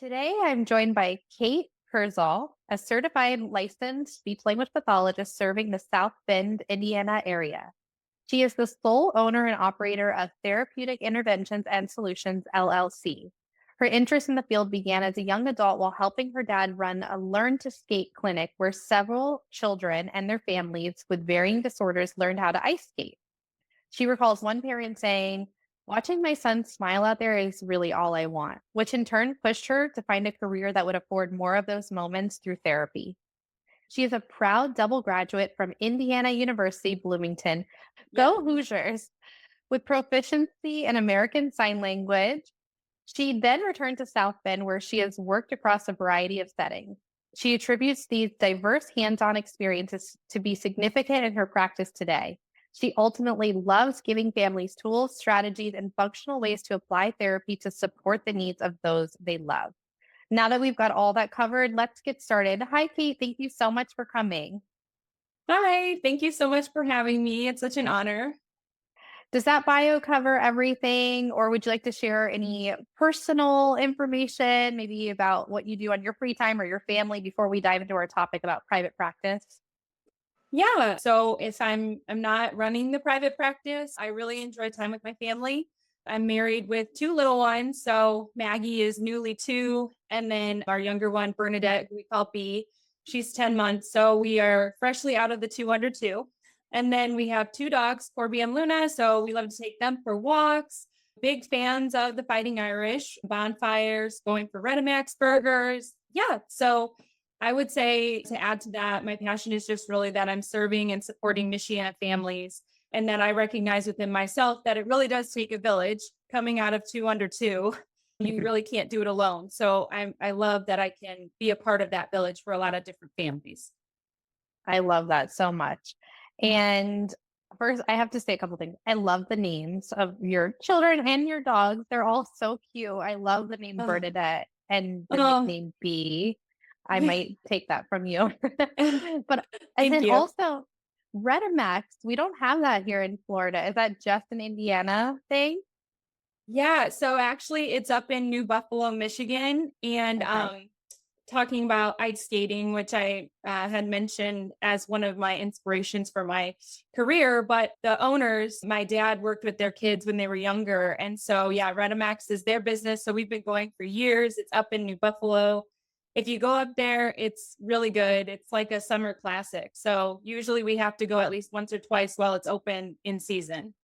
Today, I'm joined by Kate Herzl, a certified licensed speech language pathologist serving the South Bend, Indiana area. She is the sole owner and operator of Therapeutic Interventions and Solutions, LLC. Her interest in the field began as a young adult while helping her dad run a learn to skate clinic where several children and their families with varying disorders learned how to ice skate. She recalls one parent saying, "Watching my son smile out there is really all I want," which in turn pushed her to find a career that would afford more of those moments through therapy. She is a proud double graduate from Indiana University, Bloomington. Yeah. Go Hoosiers! With proficiency in American Sign Language. She then returned to South Bend, where she has worked across a variety of settings. She attributes these diverse hands on experiences to be significant in her practice today. She ultimately loves giving families tools, strategies, and functional ways to apply therapy to support the needs of those they love. Now that we've got all that covered, let's get started. Hi, Kate. Thank you so much for coming. Hi, thank you so much for having me. It's such an honor. Does that bio cover everything, or would you like to share any personal information, maybe about what you do on your free time or your family before we dive into our topic about private practice? Yeah, so if I'm not running the private practice, I really enjoy time with my family. I'm married with two little ones, so Maggie is newly 2, and then our younger one, Bernadette, who we call B, she's 10 months. So we are freshly out of the 2 under 2. And then we have 2 dogs, Corby and Luna, so we love to take them for walks. Big fans of the Fighting Irish, bonfires, going for Redemax burgers. Yeah, so I would say, to add to that, my passion is just really that I'm serving and supporting Michiana families, and that I recognize within myself that it really does take a village. Coming out of 2 under 2, you really can't do it alone. So I love that I can be a part of that village for a lot of different families. I love that so much. And first, I have to say a couple things. I love the names of your children and your dogs. They're all so cute. I love the name Oh, Bernadette and the oh, nickname Bee. I might take that from you. But and thank then you. also Redemax, we don't have that here in Florida. Is that just an Indiana thing? Yeah, so actually it's up in New Buffalo, Michigan, and Okay. talking about ice skating, which I had mentioned as one of my inspirations for my career. But the owners, my dad worked with their kids when they were younger. And so, yeah, Redemax is their business. So we've been going for years. It's up in New Buffalo. If you go up there, it's really good. It's like a summer classic. So usually we have to go at least once or twice while it's open in season.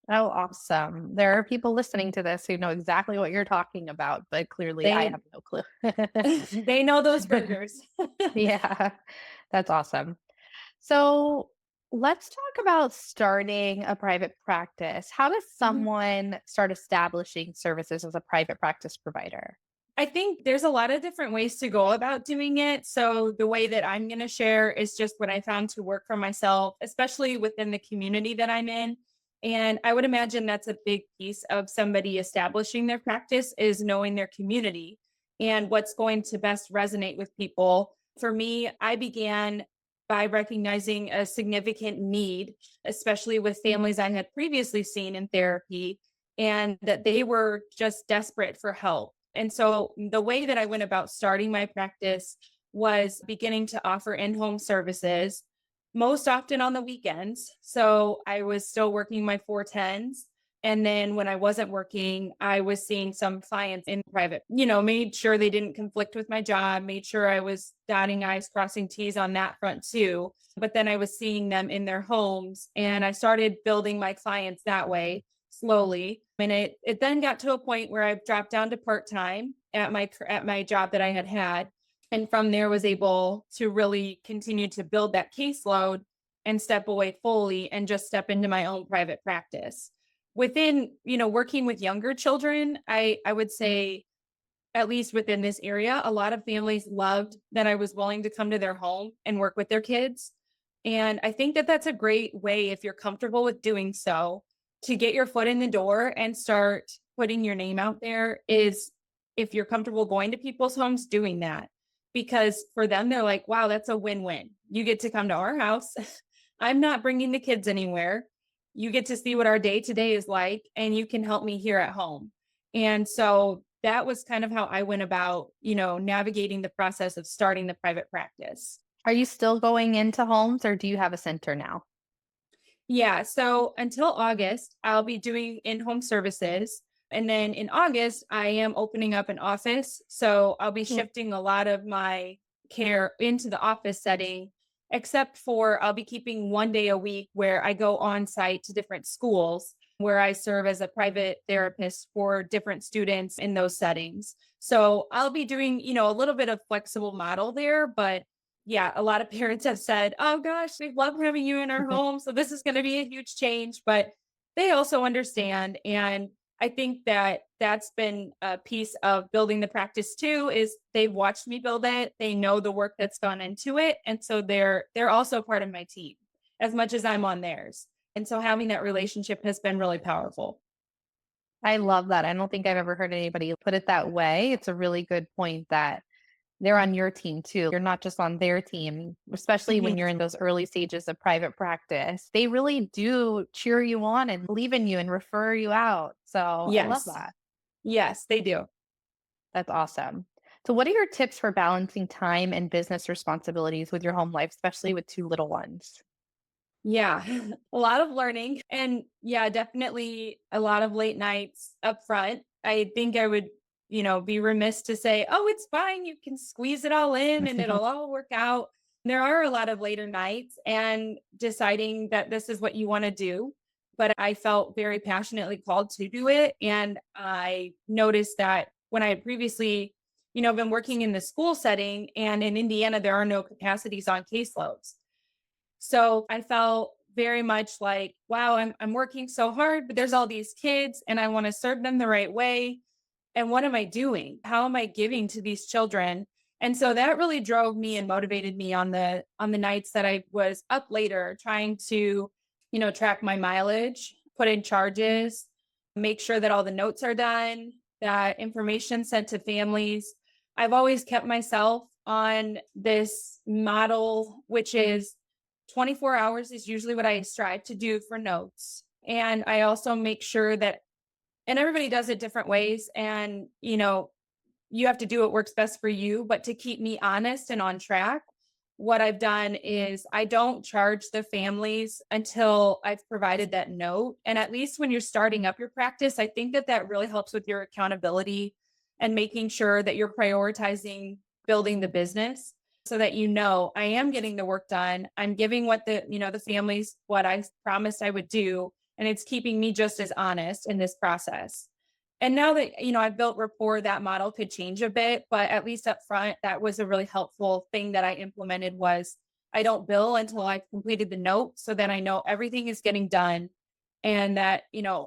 Oh, awesome. There are people listening to this who know exactly what you're talking about, but clearly I They have no clue. they know those burgers. Yeah, that's awesome. So let's talk about starting a private practice. How does someone start establishing services as a private practice provider? I think there's a lot of different ways to go about doing it. So, the way that I'm going to share is just what I found to work for myself, especially within the community that I'm in. And I would imagine that's a big piece of somebody establishing their practice is knowing their community and what's going to best resonate with people. For me, I began by recognizing a significant need, especially with families I had previously seen in therapy, and that they were just desperate for help. And so the way that I went about starting my practice was beginning to offer in home services, most often on the weekends. So I was still working my 410s. And then when I wasn't working, I was seeing some clients in private, made sure they didn't conflict with my job, made sure I was dotting I's, crossing T's on that front too. But then I was seeing them in their homes, and I started building my clients that way slowly. And it then got to a point where I dropped down to part-time at my job that I had had. And from there was able to really continue to build that caseload and step away fully and just step into my own private practice. Within, working with younger children, I would say, at least within this area, a lot of families loved that I was willing to come to their home and work with their kids. And I think that that's a great way, if you're comfortable with doing so, to get your foot in the door and start putting your name out there. Is if you're comfortable going to people's homes, doing that. Because for them, they're like, wow, that's a win win. You get to come to our house. I'm not bringing the kids anywhere. You get to see what our day to day is like, and you can help me here at home. And so that was kind of how I went about, navigating the process of starting the private practice. Are you still going into homes or do you have a center now? Yeah. So until August, I'll be doing in home services. And then in August, I am opening up an office. So I'll be Mm. shifting a lot of my care into the office setting, except for I'll be keeping 1 day a week where I go on site to different schools where I serve as a private therapist for different students in those settings. So I'll be doing, a little bit of flexible model there, but yeah, a lot of parents have said, "Oh gosh, we love having you in our home, so this is going to be a huge change." But they also understand, and I think that that's been a piece of building the practice too. Is they've watched me build it, they know the work that's gone into it, and so they're also part of my team as much as I'm on theirs. And so having that relationship has been really powerful. I love that. I don't think I've ever heard anybody put it that way. It's a really good point that they're on your team too. You're not just on their team, especially when Mhm. you're in those early stages of private practice. They really do cheer you on and believe in you and refer you out. So I love Yes, that. yes, they do. That's awesome. So, what are your tips for balancing time and business responsibilities with your home life, especially with two little ones? Yeah, a lot of learning and yeah, definitely a lot of late nights up front. I think I would, be remiss to say, "Oh, it's fine. You can squeeze it all in and it'll all work out." There are a lot of later nights and deciding that this is what you want to do. But I felt very passionately called to do it. And I noticed that when I had previously, been working in the school setting and in Indiana, there are no capacities on caseloads. So I felt very much like, wow, I'm working so hard, but there's all these kids and I want to serve them the right way. And what am I doing? How am I giving to these children? And so that really drove me and motivated me on the nights that I was up later trying to, track my mileage, put in charges, make sure that all the notes are done, that information sent to families. I've always kept myself on this model, which is 24 hours is usually what I strive to do for notes. And I also make sure that, and everybody does it different ways. And, you have to do what works best for you. But to keep me honest and on track, what I've done is I don't charge the families until I've provided that note. And at least when you're starting up your practice, I think that that really helps with your accountability and making sure that you're prioritizing building the business so that I am getting the work done. I'm giving what the families what I promised I would do, and it's keeping me just as honest in this process. And now that, I've built rapport, that model could change a bit, but at least up front, that was a really helpful thing that I implemented was I don't bill until I've completed the note so that I know everything is getting done and that,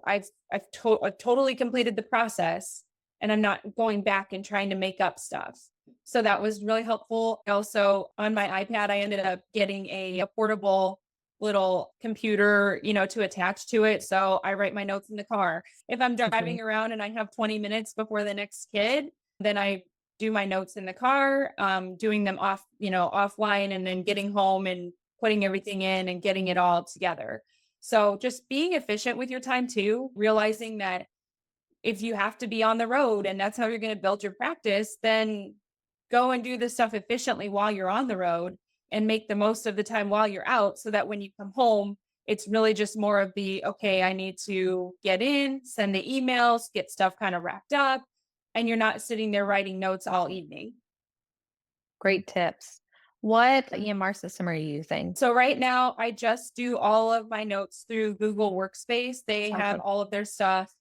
I've totally completed the process and I'm not going back and trying to make up stuff. So that was really helpful. Also on my iPad, I ended up getting a portable little computer, to attach to it. So I write my notes in the car. If I'm Mhm. driving around and I have 20 minutes before the next kid, then I do my notes in the car, doing them offline and then getting home and putting everything in and getting it all together. So just being efficient with your time too, realizing that if you have to be on the road and that's how you're going to build your practice, then go and do this stuff efficiently while you're on the road and make the most of the time while you're out so that when you come home, it's really just more of the okay, I need to get in, send the emails, get stuff kind of wrapped up, and you're not sitting there writing notes all evening. Great tips. What EMR system are you using? So right now, I just do all of my notes through Google Workspace. They have Okay. all of their stuff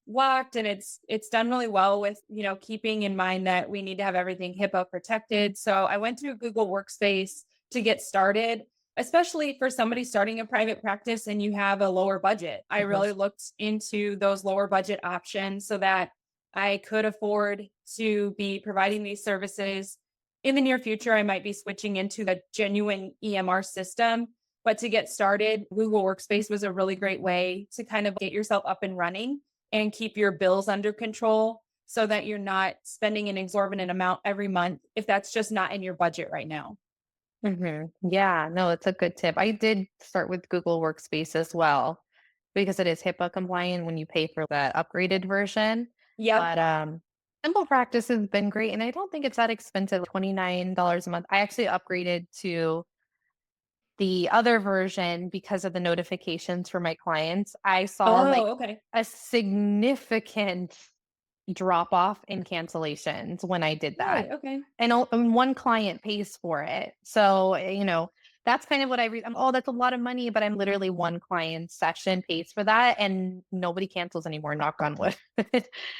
locked, and it's done really well with keeping in mind that we need to have everything HIPAA protected. So I went through Google Workspace to get started, especially for somebody starting a private practice and you have a lower budget. I Mhm. really looked into those lower budget options so that I could afford to be providing these services in the near future, I might be switching into a genuine EMR system. But to get started, Google Workspace was a really great way to kind of get yourself up and running and keep your bills under control so that you're not spending an exorbitant amount every month if that's just not in your budget right now. Yeah, no, it's a good tip. I did start with Google Workspace as well because it is HIPAA compliant when you pay for that upgraded version. Yep. But Simple practice has been great, and I don't think it's that expensive, $29 a month. I actually upgraded to the other version because of the notifications for my clients. I saw, like, Oh, okay. a significant drop off in cancellations when I did that. Good. Okay. And one client pays for it. So, that's kind of what I read. Oh, that's a lot of money, but I'm literally one client session pays for that and nobody cancels anymore, knock on wood.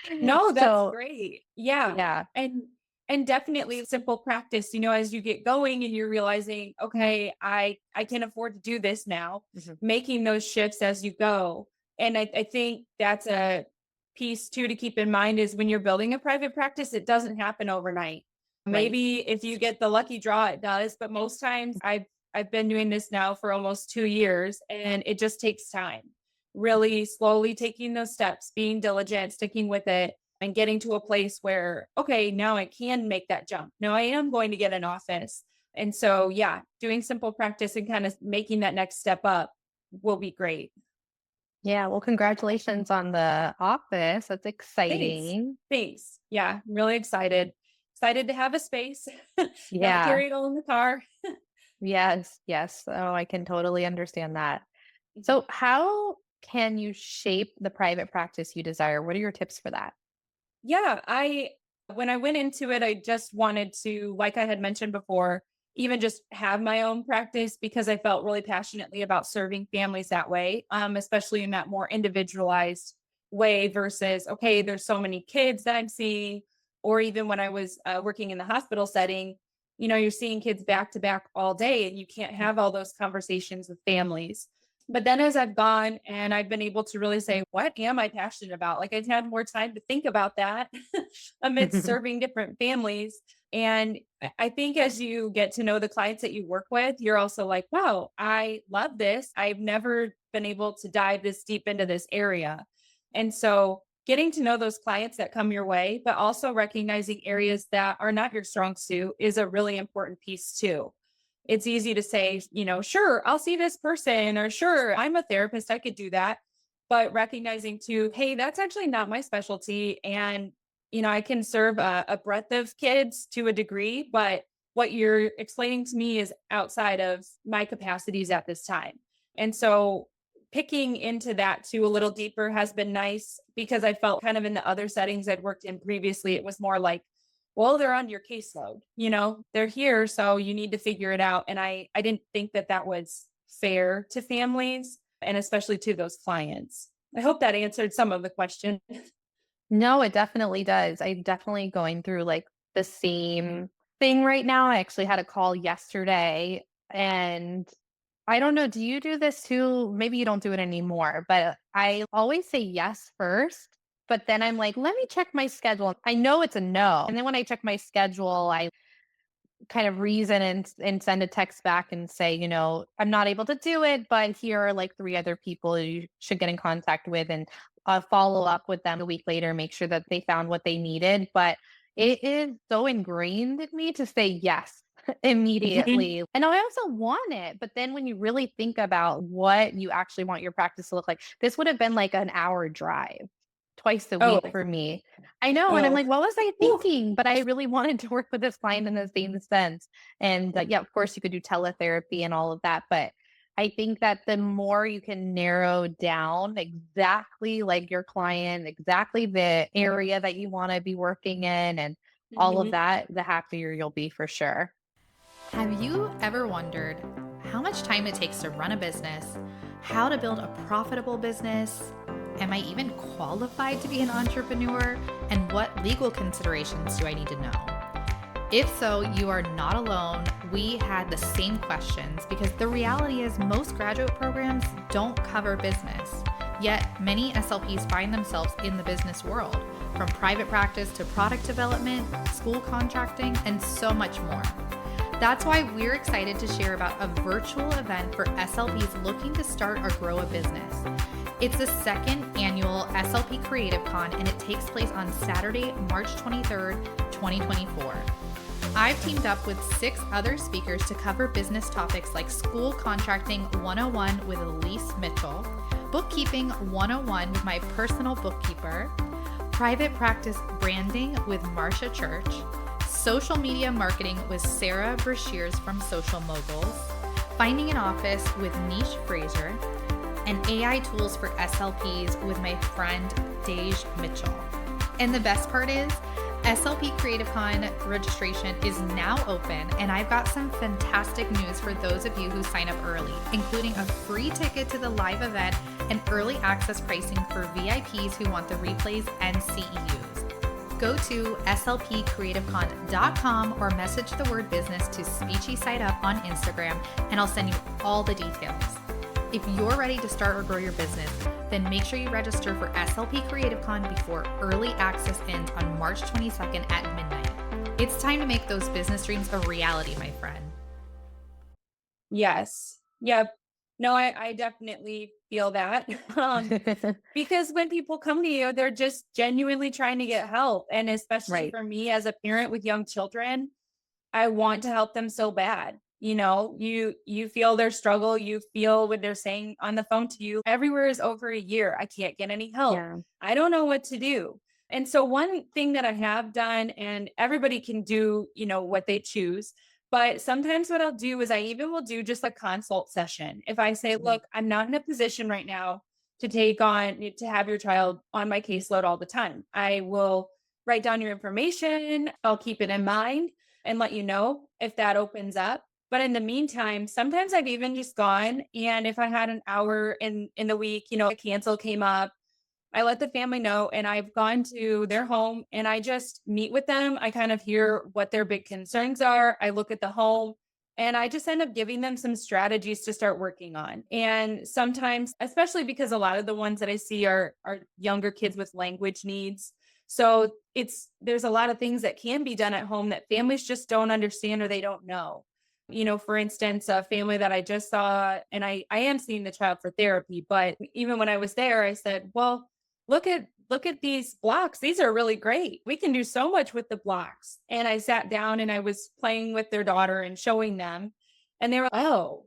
No, that's So, great. Yeah. yeah, And and definitely simple practice, as you get going and you're realizing, okay, I can afford to do this now, mhm, making those shifts as you go. And I think that's a piece too to keep in mind is when you're building a private practice, it doesn't happen overnight. right. Maybe if you get the lucky draw, it does, but most times I've been doing this now for almost 2 years and it just takes time. Really slowly taking those steps, being diligent, sticking with it, and getting to a place where, okay, now I can make that jump. Now I am going to get an office. And so, yeah, doing simple practice and kind of making that next step up will be great. Yeah, well, congratulations on the office. That's Thanks. exciting. Thanks. Yeah, I'm really excited. Excited to have a space, not Yeah. carry it all in the car. Yes, yes. Oh, I can totally understand that. Mhm. So, how can you shape the private practice you desire? What are your tips for that? Yeah, when I went into it, I just wanted to, like I had mentioned before, even just have my own practice because I felt really passionately about serving families that way, especially in that more individualized way versus, okay, there's so many kids that I'm seeing, or even when I was working in the hospital setting, you're seeing kids back to back all day and you can't have all those conversations with families. But then as I've gone and I've been able to really say, what am I passionate about? Like I've had more time to think about that amidst serving different families. And I think as you get to know the clients that you work with, you're also like, wow, I love this. I've never been able to dive this deep into this area. And so getting to know those clients that come your way, but also recognizing areas that are not your strong suit is a really important piece too. It's easy to say, sure, I'll see this person, or sure, I'm a therapist, I could do that. But recognizing too, hey, that's actually not my specialty. And, I can serve a breadth of kids to a degree, but what you're explaining to me is outside of my capacities at this time. And so picking into that too a little deeper has been nice because I felt kind of in the other settings I'd worked in previously, it was more like, well, they're on your caseload, they're here. So you need to figure it out. And I didn't think that that was fair to families and especially to those clients. I hope that answered some of the question. No, it definitely does. I'm definitely going through like the same thing right now. I actually had a call yesterday and I don't know, do you do this too? Maybe you don't do it anymore, but I always say yes first, but then I'm like, let me check my schedule. I know it's a no. And then when I check my schedule, I kind of reason and send a text back and say, I'm not able to do it, but here are like three other people you should get in contact with and follow up with them a week later, make sure that they found what they needed. But it is so ingrained in me to say yes Mhm. immediately. And I also want it. But then when you really think about what you actually want your practice to look like, this would have been like an hour drive twice a Oh, week for me. I know, and I'm oh, like, "What was I whew. thinking?" But I really wanted to work with this client in the same sense, and, yeah, of course, you could do teletherapy and all of that, but I think that the more you can narrow down exactly, like, your client, exactly the area that you wanna be working in and all of Mhm. that, the happier you'll be for sure. Have you ever wondered how much time it takes to run a business, how to build a profitable business? Am I even qualified to be an entrepreneur? And what legal considerations do I need to know? If so, you are not alone. We had the same questions because the reality is most graduate programs don't cover business. Yet many SLPs find themselves in the business world, from private practice to product development, school contracting, and so much more. That's why we're excited to share about a virtual event for SLPs looking to start or grow a business. It's the second annual SLP Creative Con and it takes place on Saturday, March 23rd, 2024. I've teamed up with 6 other speakers to cover business topics like School Contracting 101 with Elise Mitchell, Bookkeeping 101 with my personal bookkeeper, private practice branding with Marsha Church, social media marketing with Sarah Brashears from Social Moguls, finding an office with Niche Fraser, and AI tools for SLPs with my friend Dej Mitchell. And the best part is, SLP CreativeCon registration is now open, and I've got some fantastic news for those of you who sign up early, including a free ticket to the live event and early access pricing for VIPs who want the replays and CEUs. Go to slpcreativecon.com or message the word business to Speechy Site Up on Instagram, and I'll send you all the details. If you're ready to start or grow your business, then make sure you register for SLP CreativeCon before early access ends on March 22nd at midnight. It's time to make those business dreams a reality, my friend. Yes. Yep. No, I definitely feel that. Because when people come to you, they're just genuinely trying to get help. And especially Right. for me as a parent with young children, I want to help them so bad. You feel their struggle. You feel what they're saying on the phone to you. Everywhere is over a year. I can't get any help. Yeah. I don't know what to do. And so one thing that I have done, and everybody can do, what they choose. But sometimes what I'll do is I even will do just a consult session. If I say, look, I'm not in a position right now to have your child on my caseload all the time. I will write down your information. I'll keep it in mind and let you know if that opens up. But in the meantime, sometimes I've even just gone, and if I had an hour in the week, a cancel came up, I let the family know, and I've gone to their home and I just meet with them. I kind of hear what their big concerns are. I look at the home and I just end up giving them some strategies to start working on. And sometimes, especially because a lot of the ones that I see are younger kids with language needs. So there's a lot of things that can be done at home that families just don't understand or they don't know. For instance, a family that I just saw, and I am seeing the child for therapy, but even when I was there, I said, well, look at these blocks. These are really great. We can do so much with the blocks. And I sat down and I was playing with their daughter and showing them. And they were, I don't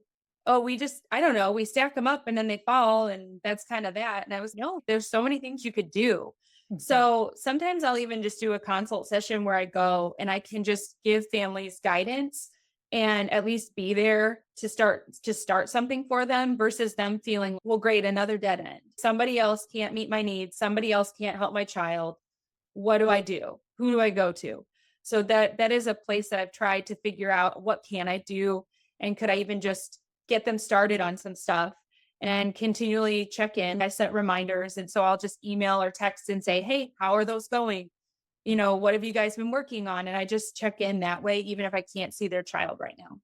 know, we stack them up and then they fall. And that's kind of that. And I was, no, there's so many things you could do. So sometimes I'll even just do a consult session where I go and I can just give families guidance and at least be there to start something for them versus them feeling, well, great, another dead end. Somebody else can't meet my needs. Somebody else can't help my child. What do I do? Who do I go to? So that is a place that I've tried to figure out, what can I do? And could I even just get them started on some stuff and continually check in? I set reminders. And so I'll just email or text and say, hey, how are those going? What have you guys been working on? And I just check in that way, even if I can't see their child right now.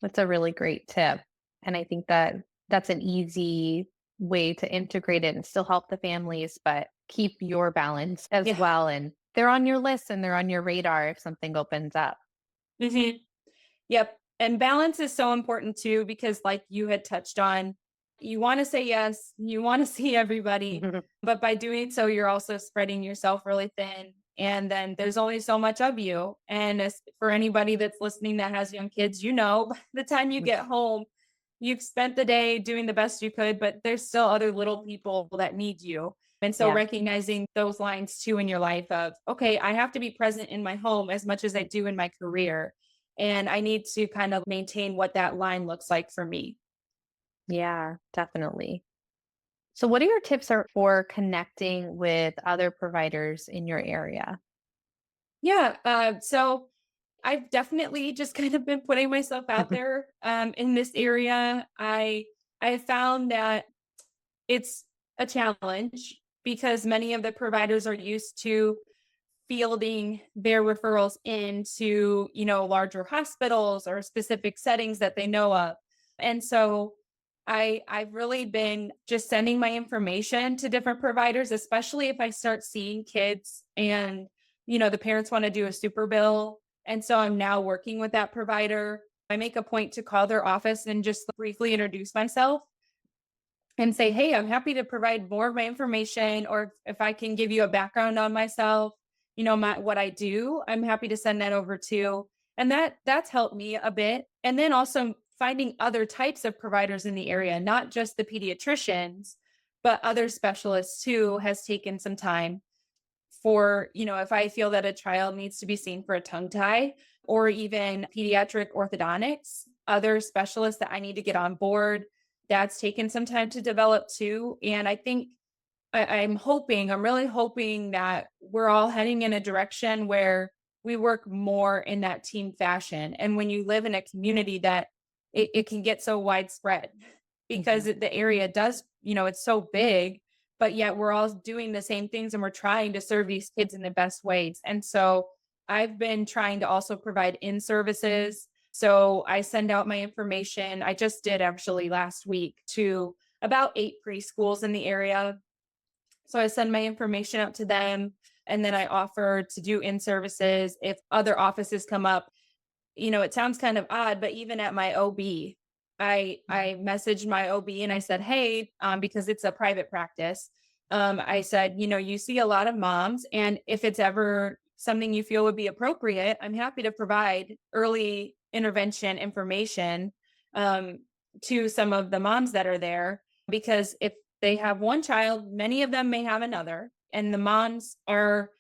That's a really great tip. And I think that that's an easy way to integrate it and still help the families, but keep your balance as well. And they're on your list and they're on your radar if something opens up. Mm-hmm. Yep. And balance is so important too, because like you had touched on, you want to say yes, you want to see everybody, but by doing so, you're also spreading yourself really thin. And then there's only so much of you. And as for anybody that's listening that has young kids, by the time you get home, you've spent the day doing the best you could, but there's still other little people that need you. And so recognizing those lines too in your life of, okay, I have to be present in my home as much as I do in my career. And I need to kind of maintain what that line looks like for me. Yeah, definitely. So what are your tips for connecting with other providers in your area? Yeah. So I've definitely just kind of been putting myself out there in this area. I found that it's a challenge because many of the providers are used to fielding their referrals into, larger hospitals or specific settings that they know of. And so I've really been just sending my information to different providers, especially if I start seeing kids and, the parents want to do a super bill. And so I'm now working with that provider. I make a point to call their office and just briefly introduce myself and say, hey, I'm happy to provide more of my information, or if I can give you a background on myself, what I do, I'm happy to send that over too. And that's helped me a bit. And then also finding other types of providers in the area, not just the pediatricians, but other specialists too, has taken some time. for, if I feel that a child needs to be seen for a tongue tie or even pediatric orthodontics, other specialists that I need to get on board. That's taken some time to develop too. And I think I'm really hoping that we're all heading in a direction where we work more in that team fashion. And when you live in a community that it can get so widespread because Mhm. the area does, it's so big, but yet we're all doing the same things and we're trying to serve these kids in the best ways. And so I've been trying to also provide in services. So I send out my information. I just did actually last week to about 8 preschools in the area, so I send my information out to them and then I offer to do in services if other offices come up. It sounds kind of odd, but even at my OB, I messaged my OB and I said, "Hey, because it's a private practice, I said, you see a lot of moms, and if it's ever something you feel would be appropriate, I'm happy to provide early intervention information um, to some of the moms that are there because if they have one child, many of them may have another, and the moms are."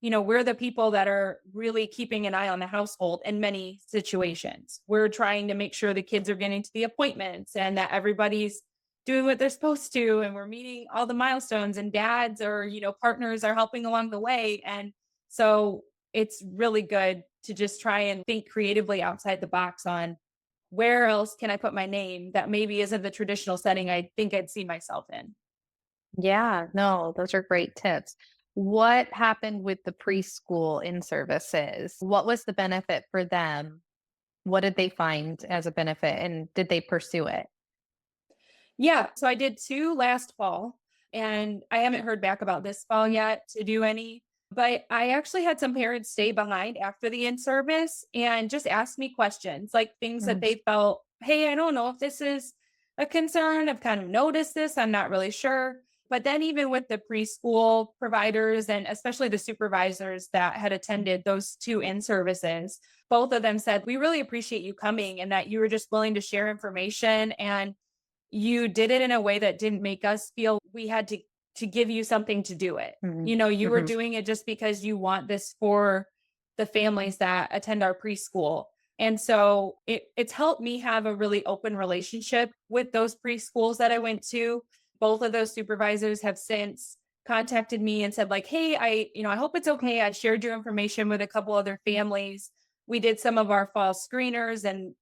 We're the people that are really keeping an eye on the household in many situations. We're trying to make sure the kids are getting to the appointments and that everybody's doing what they're supposed to. And we're meeting all the milestones, and dads or, partners are helping along the way. And so it's really good to just try and think creatively outside the box on where else can I put my name that maybe isn't the traditional setting I think I'd see myself in. Yeah, no, those are great tips. What happened with the preschool in services? What was the benefit for them? What did they find as a benefit and did they pursue it? Yeah, so I did 2 last fall, and I haven't heard back about this fall yet to do any, but I actually had some parents stay behind after the in-service and just ask me questions, like things that Mm. they felt, "Hey, I don't know if this is a concern. I've kind of noticed this. I'm not really sure." But then even with the preschool providers and especially the supervisors that had attended those 2 in-services, both of them said, "We really appreciate you coming and that you were just willing to share information, and you did it in a way that didn't make us feel we had to give you something to do it. Mhm. You were Mhm. doing it just because you want this for the families that attend our preschool." And so it's helped me have a really open relationship with those preschools that I went to. Both of those supervisors have since contacted me and said like, "Hey, I hope it's okay. I shared your information with a couple other families. We did some of our fall screeners, and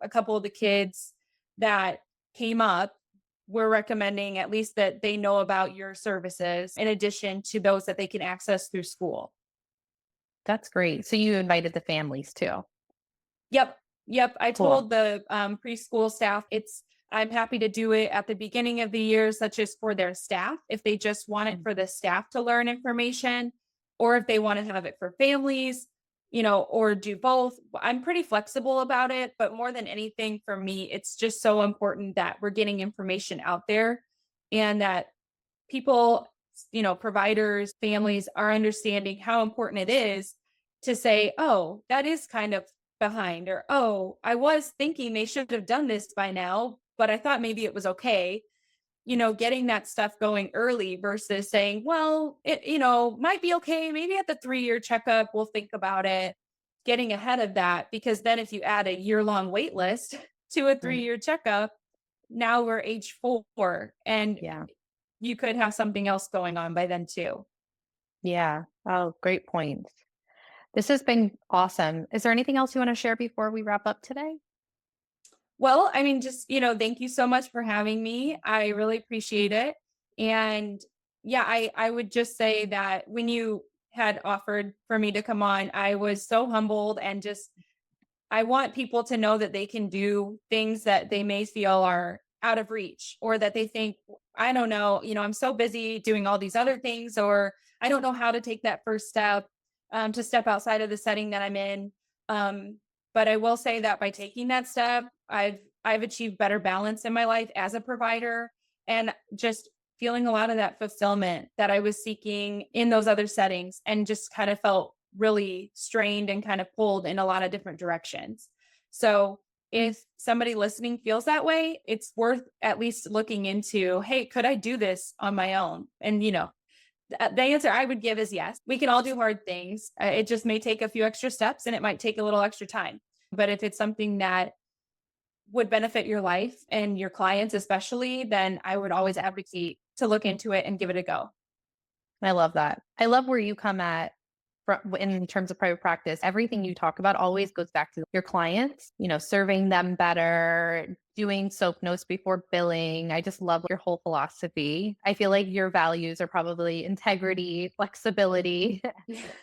a couple of the kids that came up, we're recommending at least that they know about your services in addition to those that they can access through school." That's great. So you invited the families too. Yep. Yep. I Cool. told the preschool staff I'm happy to do it at the beginning of the year, such as for their staff, if they just want it Mm. for the staff to learn information, or if they want to have it for families, or do both. I'm pretty flexible about it, but more than anything for me, it's just so important that we're getting information out there and that people, providers, families are understanding how important it is to say, "Oh, that is kind of behind," or, "Oh, I was thinking they should have done this by now, but I thought maybe it was okay." Getting that stuff going early versus saying, "Well, it, might be okay. Maybe at the 3-year checkup, we'll think about it." Getting ahead of that, because then if you add a year-long wait list to a Right. 3-year checkup, now we're age 4 and Yeah. you could have something else going on by then too. Yeah. Oh, great points. This has been awesome. Is there anything else you want to share before we wrap up today? Well, I mean, just, thank you so much for having me. I really appreciate it. And yeah, I would just say that when you had offered for me to come on, I was so humbled and just I want people to know that they can do things that they may feel are out of reach, or that they think, "I don't know, I'm so busy doing all these other things, or I don't know how to take that first step to step outside of the setting that I'm in." Um, but I will say that by taking that step, I've achieved better balance in my life as a provider, and just feeling a lot of that fulfillment that I was seeking in those other settings, and just kind of felt really strained and kind of pulled in a lot of different directions. So if somebody listening feels that way, it's worth at least looking into, "Hey, could I do this on my own?" And The answer I would give is yes. We can all do hard things. It just may take a few extra steps and it might take a little extra time. But if it's something that would benefit your life and your clients, especially, then I would always advocate to look into it and give it a go. I love that. I love where you come at in terms of private practice. Everything you talk about always goes back to your clients, serving them better, doing soap notes before billing. I just love your whole philosophy. I feel like your values are probably integrity, flexibility,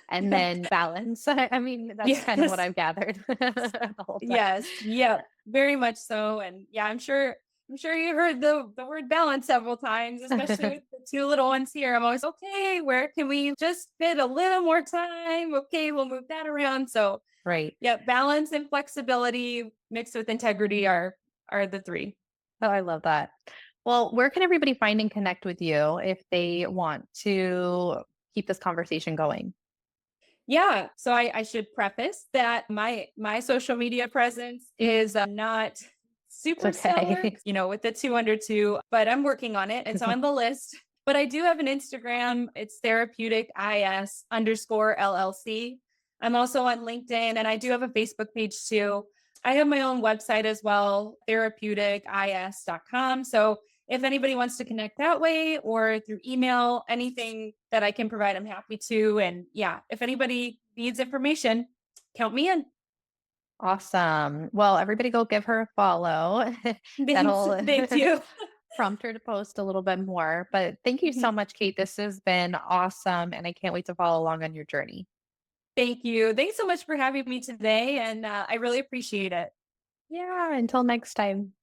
and then balance. I mean, that's kind of what Yes. I've gathered the whole time. Yes. Yep. Very much so. And yeah, I'm sure you heard the word balance several times, especially with the two little ones here. I'm always okay, where can we just fit a little more time? Okay, we'll move that around. So Right. yeah, balance and flexibility mixed with integrity are the three. Oh, I love that. Well, where can everybody find and connect with you if they want to keep this conversation going? Yeah. So I should preface that my social media presence is not It's super stellar, okay. with the 202, but I'm working on it. It's on the list. But I do have an Instagram. It's therapeutic is underscore LLC. I'm also on LinkedIn and I do have a Facebook page too. I have my own website as well, therapeuticis.com. So if anybody wants to connect that way or through email, anything that I can provide, I'm happy to. And yeah, if anybody needs information, count me in. Awesome. Well, everybody go give her a follow. Thanks. That'll Thank you. prompt her to post a little bit more. But thank you so much, Kate. This has been awesome. And I can't wait to follow along on your journey. Thank you. Thanks so much for having me today. And I really appreciate it. Yeah. Until next time.